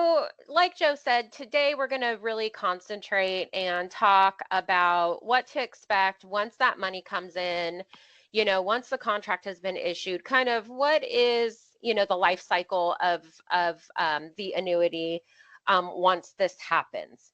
So, like Joe said, today we're going to really concentrate and talk about what to expect once that money comes in, once the contract has been issued, kind of what is, the life cycle of the annuity once this happens.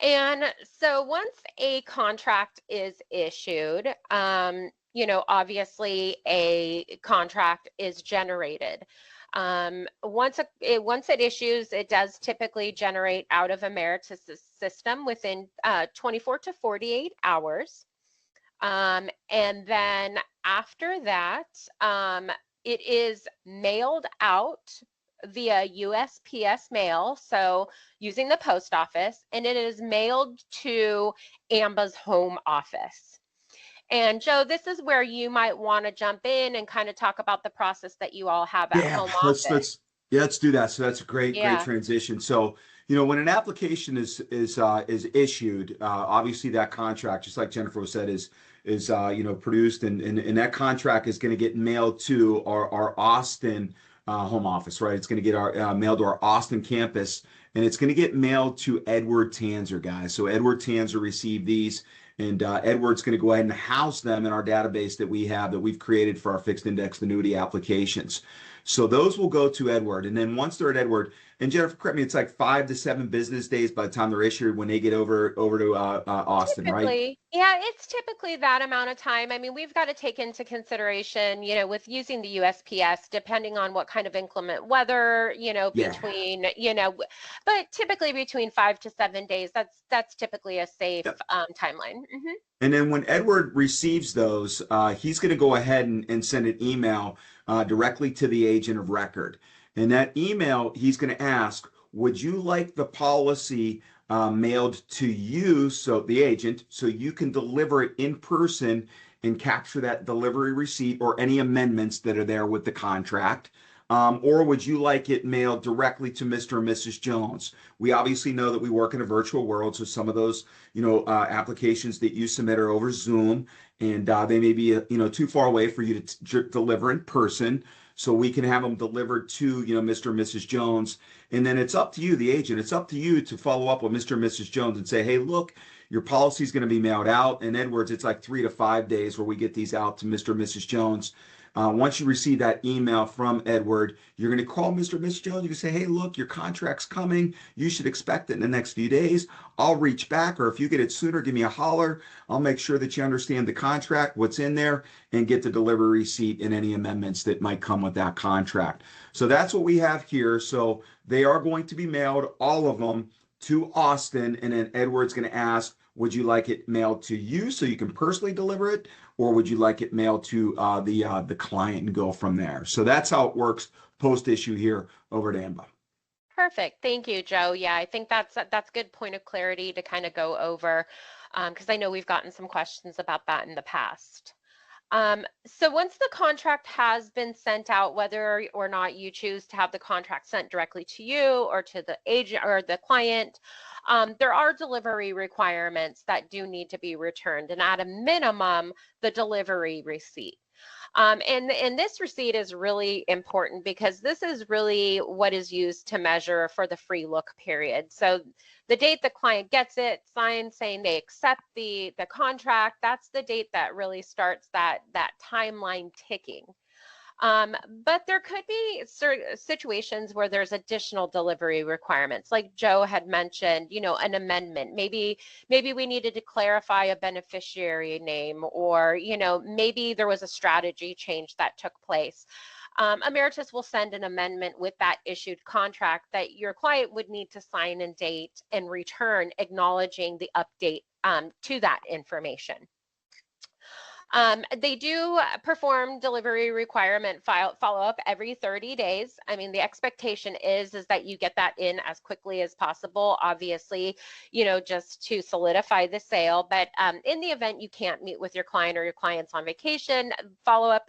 And so once a contract is issued, obviously a contract is generated. Once it issues, it does typically generate out of Emeritus' system within 24 to 48 hours. And then after that, it is mailed out via USPS mail, so using the post office, and it is mailed to AMBA's home office. And Joe, this is where you might want to jump in and kind of talk about the process that you all have at Yeah, home let's office. let's yeah, let's do that. So that's a great Yeah, transition. So, when an application is issued, obviously that contract, just like Jennifer said, is produced, and that contract is going to get mailed to our Austin home office, right? It's going to get our mailed to our Austin campus, and it's going to get mailed to Edward Tanzer, guys. So Edward Tanzer received these. And Edward's going to go ahead and house them in our database that we've created for our fixed index annuity applications. So those will go to Edward. And then once they're at Edward, and Jennifer, correct me, it's like 5 to 7 business days by the time they're issued when they get over to Austin, right? typically, yeah, it's typically that amount of time. I mean, we've got to take into consideration, with using the USPS, depending on what kind of inclement weather, Yeah. but typically between 5 to 7 days. That's typically a safe Yep. timeline. And then when Edward receives those, he's going to go ahead and send an email directly to the agent of record. And that email, he's going to ask, would you like the policy mailed to you, so the agent, so you can deliver it in person and capture that delivery receipt or any amendments that are there with the contract? Or would you like it mailed directly to Mr. and Mrs. Jones? We obviously know that we work in a virtual world, so some of those, applications that you submit are over Zoom, and they may be, too far away for you to deliver in person. So we can have them delivered to, Mr. and Mrs. Jones. And then it's up to you, the agent. It's up to you to follow up with Mr. and Mrs. Jones and say, hey, look, your policy is going to be mailed out. And Edwards, it's like 3 to 5 days where we get these out to Mr. and Mrs. Jones. Once you receive that email from Edward, you're going to call Mr. and Mrs. Jones. You can say, hey, look, your contract's coming. You should expect it in the next few days. I'll reach back, or if you get it sooner, give me a holler. I'll make sure that you understand the contract, what's in there, and get the delivery receipt and any amendments that might come with that contract. So that's what we have here. So they are going to be mailed, all of them, to Austin, and then Edward's going to ask, would you like it mailed to you so you can personally deliver it, or would you like it mailed to the client and go from there? So that's how it works post issue here over at AMBA. Perfect. Thank you, Joe. Yeah, I think that's good point of clarity to kind of go over, because I know we've gotten some questions about that in the past. So once the contract has been sent out, whether or not you choose to have the contract sent directly to you or to the agent or the client, there are delivery requirements that do need to be returned, and at a minimum, the delivery receipt. And this receipt is really important because this is really what is used to measure for the free look period. So the date the client gets it, signs saying they accept the contract, that's the date that really starts that timeline ticking. But there could be situations where there's additional delivery requirements, like Joe had mentioned, an amendment. Maybe we needed to clarify a beneficiary name, or, maybe there was a strategy change that took place. Emeritus will send an amendment with that issued contract that your client would need to sign and date and return, acknowledging the update to that information. They do perform delivery requirement follow-up every 30 days. I mean, the expectation is that you get that in as quickly as possible, obviously, just to solidify the sale. But in the event you can't meet with your client or your client's on vacation, follow-up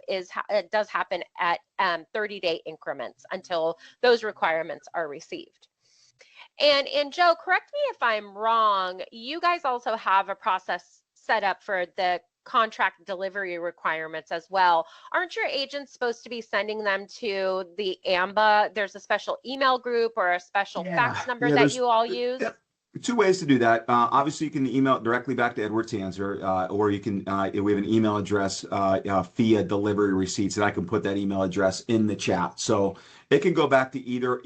does happen at 30-day increments until those requirements are received. And Joe, correct me if I'm wrong, you guys also have a process set up for the contract delivery requirements as well. Aren't your agents supposed to be sending them to the AMBA? There's a special email group or a special Yeah, fax number yeah. that There's you all use? yeah, two ways to do that. Obviously, you can email it directly back to Edward Tanzer, or you can. We have an email address, FIA delivery receipts, and I can put that email address in the chat. So it can go back to either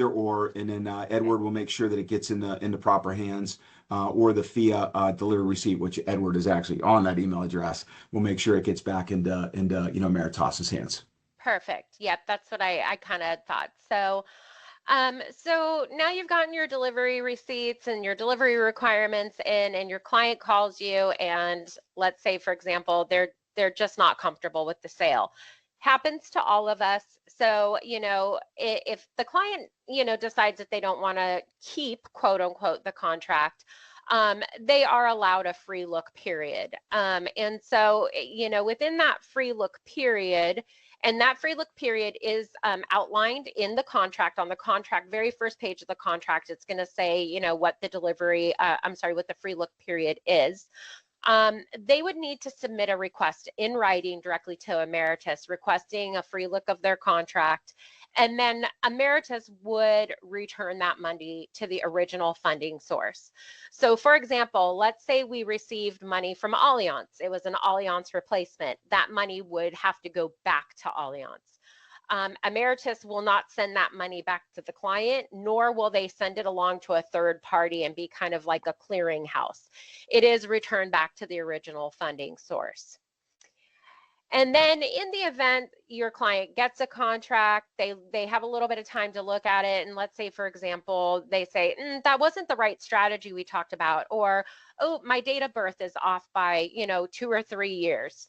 or, and then Edward will make sure that it gets in the proper hands. Or the FIA delivery receipt, which Edward is actually on that email address, will make sure it gets back into Meritas's hands. Perfect. Yep, that's what I kind of thought. So now you've gotten your delivery receipts and your delivery requirements in, and your client calls you, and let's say, for example, they're just not comfortable with the sale. Happens to all of us. So, if the client, decides that they don't want to keep, quote unquote, the contract, they are allowed a free look period. And so, within that free look period, and that free look period is outlined in the contract. On the contract, very first page of the contract, it's going to say, what the what the free look period is. They would need to submit a request in writing directly to Emeritus requesting a free look of their contract. And then Emeritus would return that money to the original funding source. So for example, let's say we received money from Allianz. It was an Allianz replacement. That money would have to go back to Allianz. Emeritus will not send that money back to the client, nor will they send it along to a third party and be kind of like a clearinghouse. It is returned back to the original funding source. And then in the event your client gets a contract, they have a little bit of time to look at it. And let's say, for example, they say, that wasn't the right strategy we talked about, or, oh, my date of birth is off by, 2 or 3 years.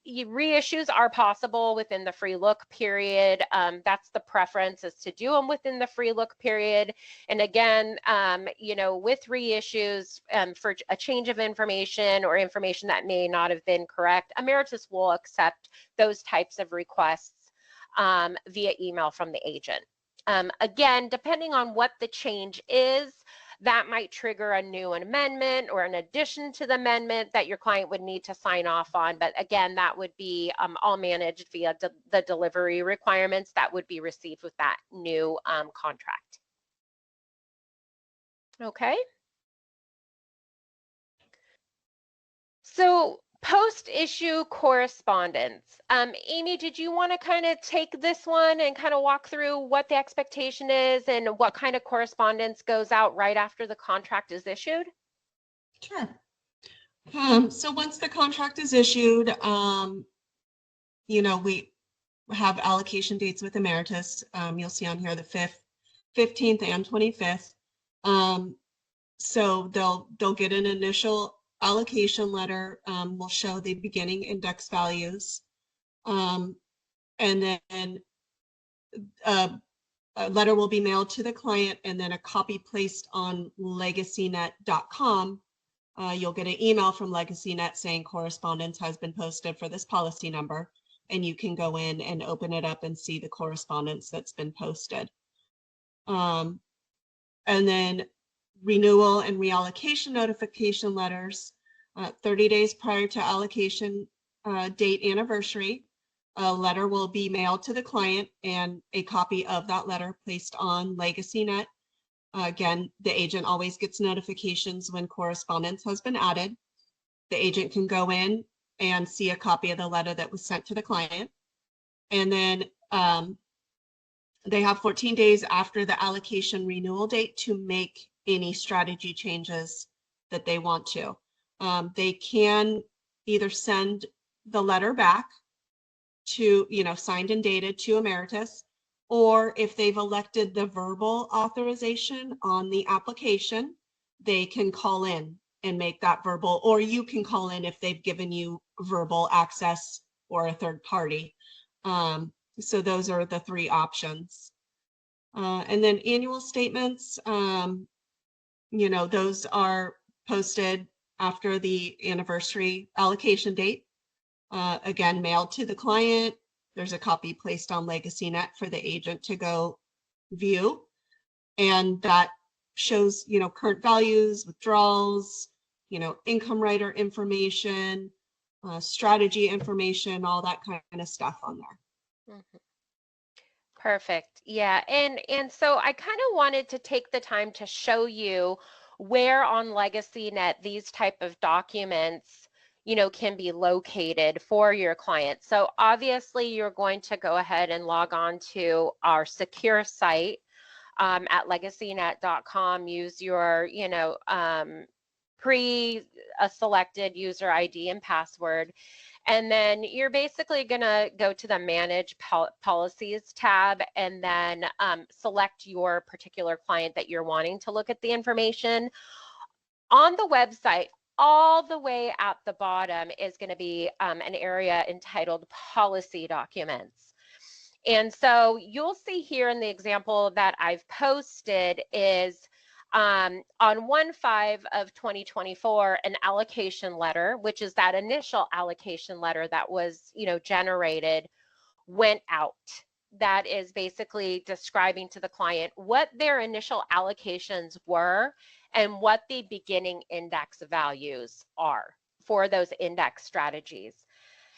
Reissues are possible within the free look period. That's the preference, is to do them within the free look period. And again, with reissues, for a change of information or information that may not have been correct, Emeritus will accept those types of requests via email from the agent. Again, depending on what the change is, that might trigger a new amendment or an addition to the amendment that your client would need to sign off on. But again, that would be all managed via the delivery requirements that would be received with that new contract. Okay. So post-issue correspondence. Amy, did you want to kind of take this one and kind of walk through what the expectation is and what kind of correspondence goes out right after the contract is issued? Sure. So once the contract is issued, we have allocation dates with Emeritus. You'll see on here the 5th, 15th, and 25th. So they'll get an initial allocation letter. Will show the beginning index values, and then a letter will be mailed to the client, and then a copy placed on legacynet.com. You'll get an email from LegacyNet saying correspondence has been posted for this policy number, and you can go in and open it up and see the correspondence that's been posted. And then renewal and reallocation notification letters, 30 days prior to allocation date anniversary. A letter will be mailed to the client and a copy of that letter placed on LegacyNet. Again, the agent always gets notifications when correspondence has been added. The agent can go in and see a copy of the letter that was sent to the client. And then they have 14 days after the allocation renewal date to make any strategy changes that they want to. They can either send the letter back to, signed and dated to Emeritus, or if they've elected the verbal authorization on the application, they can call in and make that verbal, or you can call in if they've given you verbal access or a third party. So those are the 3 options. And then annual statements, those are posted after the anniversary allocation date. Again, mailed to the client. There's a copy placed on LegacyNet for the agent to go view. And that shows, current values, withdrawals, income writer information, strategy information, all that kind of stuff on there. Mhm. Perfect. Yeah. And so I kind of wanted to take the time to show you where on LegacyNet these type of documents, can be located for your client. So obviously you're going to go ahead and log on to our secure site at legacynet.com, use your, pre-selected user ID and password. And then you're basically going to go to the Manage Policies tab and then select your particular client that you're wanting to look at the information. On the website, all the way at the bottom is going to be an area entitled Policy Documents. And so you'll see here in the example that I've posted is on 1/5 of 2024, an allocation letter, which is that initial allocation letter that was, generated, went out. That is basically describing to the client what their initial allocations were and what the beginning index values are for those index strategies.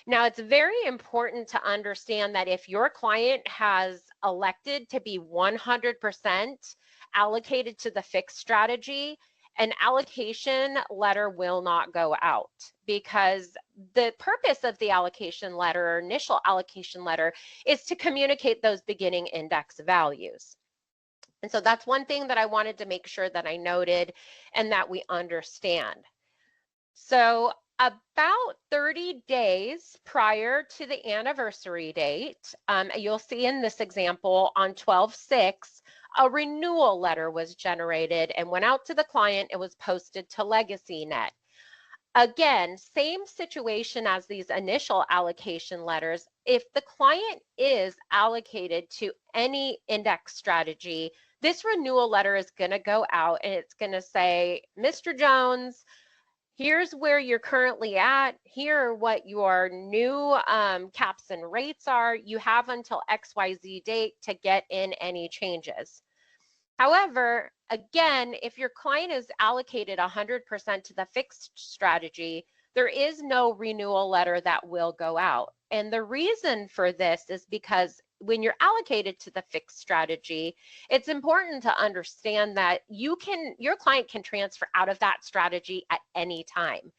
Now, it's very important to understand that if your client has elected to be 100% allocated to the fixed strategy, an allocation letter will not go out, because the purpose of the allocation letter or initial allocation letter is to communicate those beginning index values. And so that's one thing that I wanted to make sure that I noted and that we understand. So about 30 days prior to the anniversary date, you'll see in this example on 12/6, a renewal letter was generated and went out to the client. It was posted to LegacyNet. Again, same situation as these initial allocation letters. If the client is allocated to any index strategy, this renewal letter is going to go out and it's going to say, Mr. Jones, here's where you're currently at. Here are what your new caps and rates are. You have until XYZ date to get in any changes. However, again, if your client is allocated 100% to the fixed strategy, there is no renewal letter that will go out. And the reason for this is because when you're allocated to the fixed strategy, it's important to understand that your client can transfer out of that strategy at any time.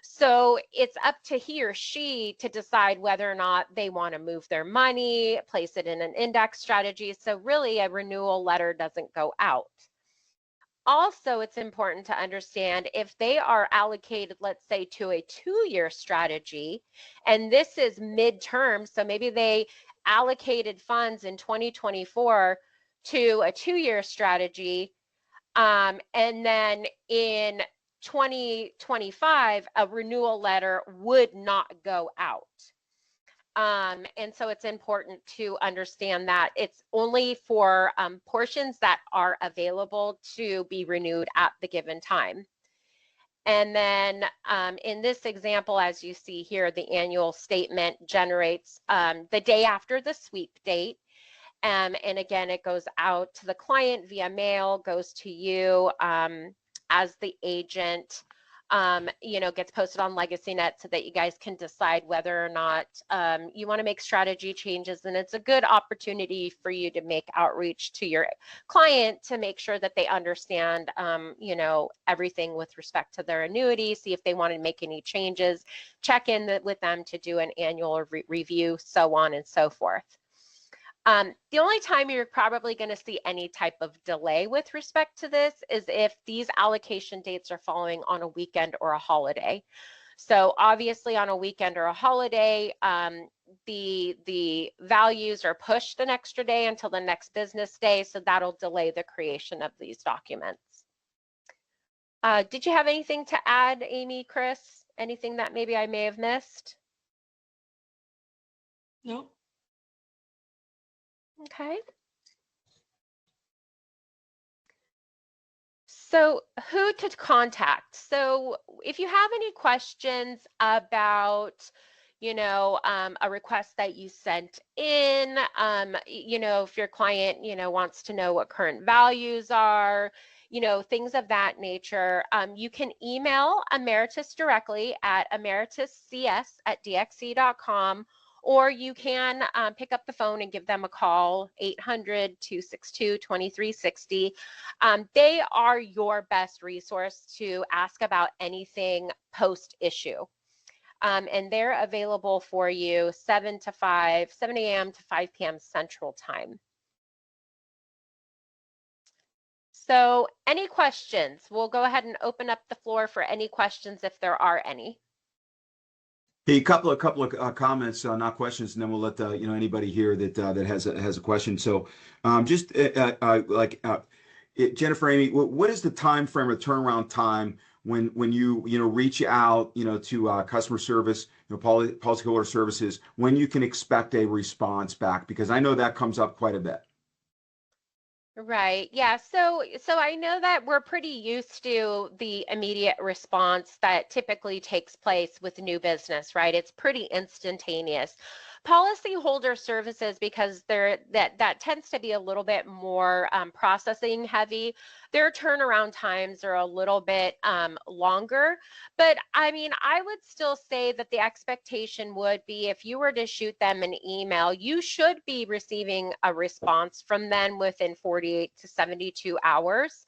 So it's up to he or she to decide whether or not they want to move their money, place it in an index strategy. So really a renewal letter doesn't go out. Also, it's important to understand if they are allocated, let's say, to a 2-year strategy, and this is midterm, so maybe they allocated funds in 2024 to a 2-year strategy, and then in 2025, a renewal letter would not go out. And so it's important to understand that it's only for portions that are available to be renewed at the given time. And then in this example, as you see here, the annual statement generates the day after the sweep date. And again, it goes out to the client via mail, goes to you as the agent, gets posted on LegacyNet so that you guys can decide whether or not you want to make strategy changes. And it's a good opportunity for you to make outreach to your client to make sure that they understand, everything with respect to their annuity, see if they want to make any changes, check in with them to do an annual review, so on and so forth. The only time you're probably going to see any type of delay with respect to this is if these allocation dates are falling on a weekend or a holiday. So obviously on a weekend or a holiday, the values are pushed an extra day until the next business day, so that'll delay the creation of these documents. Did you have anything to add, Amy, Chris? Anything that maybe I may have missed? No. Okay. So who to contact? So if you have any questions about, a request that you sent in, if your client, wants to know what current values are, things of that nature. You can email Emeritus directly at emerituscs@dxe.com, or you can pick up the phone and give them a call, 800-262-2360. They are your best resource to ask about anything post-issue. And they're available for you 7 a.m. to 5 p.m. Central Time. So any questions? We'll go ahead and open up the floor for any questions if there are any. Hey, a couple of comments, not questions, and then we'll let anybody here that has a question. So, Jennifer, Amy, what is the time frame or turnaround time when you reach out to customer service, policyholder services, when you can expect a response back? Because I know that comes up quite a bit. Right. Yeah. So I know that we're pretty used to the immediate response that typically takes place with new business, right? It's pretty instantaneous. Policyholder services, because that tends to be a little bit more processing heavy, their turnaround times are a little bit longer. But I mean, I would still say that the expectation would be, if you were to shoot them an email, you should be receiving a response from them within 48 to 72 hours.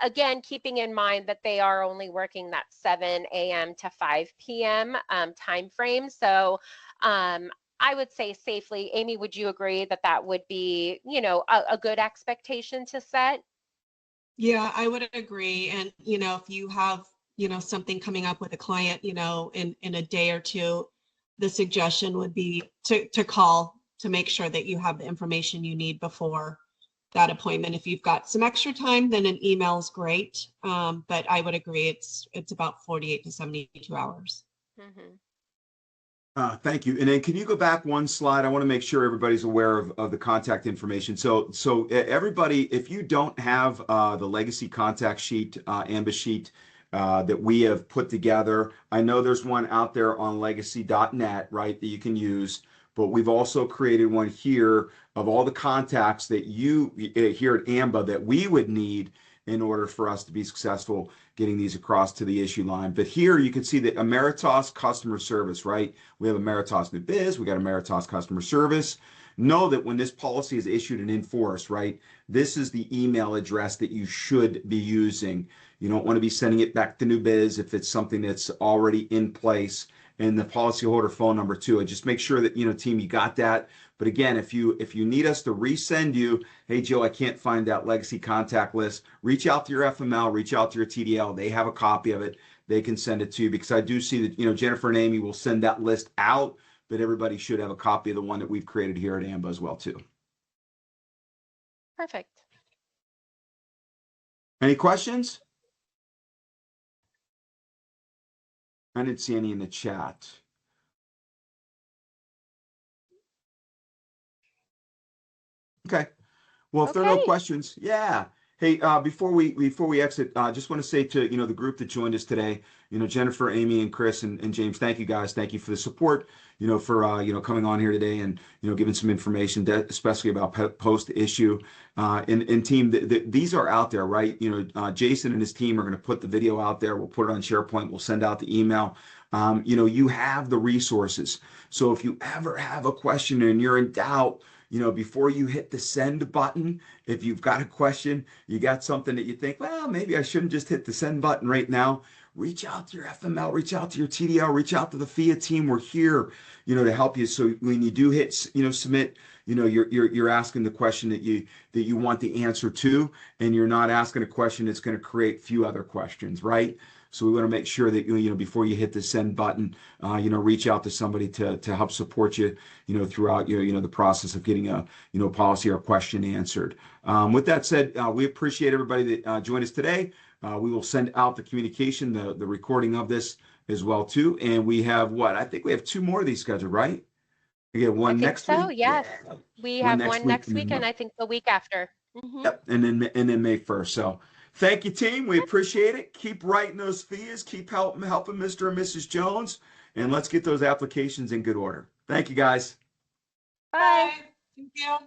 Again, keeping in mind that they are only working that 7 a.m. to 5 p.m. Time frame. So I would say safely, Amy, would you agree that that would be, a good expectation to set? Yeah, I would agree. And, if you have, something coming up with a client, in a day or two, the suggestion would be to call to make sure that you have the information you need before that appointment. If you've got some extra time, then an email is great. But I would agree it's about 48 to 72 hours. Mm-hmm. Thank you. And then can you go back one slide? I want to make sure everybody's aware of the contact information. So everybody, if you don't have the legacy contact sheet, AMBA sheet that we have put together, I know there's one out there on legacy.net, right, that you can use. But we've also created one here of all the contacts that you here at AMBA that we would need in order for us to be successful getting these across to the issue line. But here you can see the Emeritus customer service, right? We have Emeritus New Biz, we got Emeritus customer service. Know that when this policy is issued and enforced, right, this is the email address that you should be using. You don't want to be sending it back to New Biz if it's something that's already in place. And the policyholder phone number too. And just make sure that, team, you got that. But again, if you need us to resend you, hey, Joe, I can't find that legacy contact list, reach out to your FML, reach out to your TDL. They have a copy of it. They can send it to you, because I do see that, Jennifer and Amy will send that list out, but everybody should have a copy of the one that we've created here at AMBA as well too. Perfect. Any questions? I didn't see any in the chat. Okay. Well, if there are no questions, yeah. Hey, before we exit, just want to say to the group that joined us today, Jennifer, Amy, and Chris, and James, thank you guys. Thank you for the support. For coming on here today and giving some information, especially about post issue. And team, these are out there, right? Jason and his team are going to put the video out there. We'll put it on SharePoint. We'll send out the email. You have the resources. So if you ever have a question and you're in doubt, before you hit the send button, if you've got a question, you got something that you think, well, maybe I shouldn't just hit the send button right now, reach out to your FML, reach out to your TDL, reach out to the FIA team. We're here, to help you. So when you do hit, submit, you're asking the question that you want the answer to, and you're not asking a question that's going to create a few other questions, right? So we want to make sure that before you hit the send button, reach out to somebody to help support you, throughout the process of getting a policy or question answered. With that said, we appreciate everybody that joined us today. We will send out the communication, the recording of this as well too. And we have I think we have 2 more of these scheduled, right? We get one next week. Yes, yeah. We have one next week, and I think the week after. Mm-hmm. Yep, and then May 1st. So. Thank you, team. We appreciate it. Keep writing those FIAs. Keep helping Mr. and Mrs. Jones. and let's get those applications in good order. Thank you, guys. Bye. Thank you.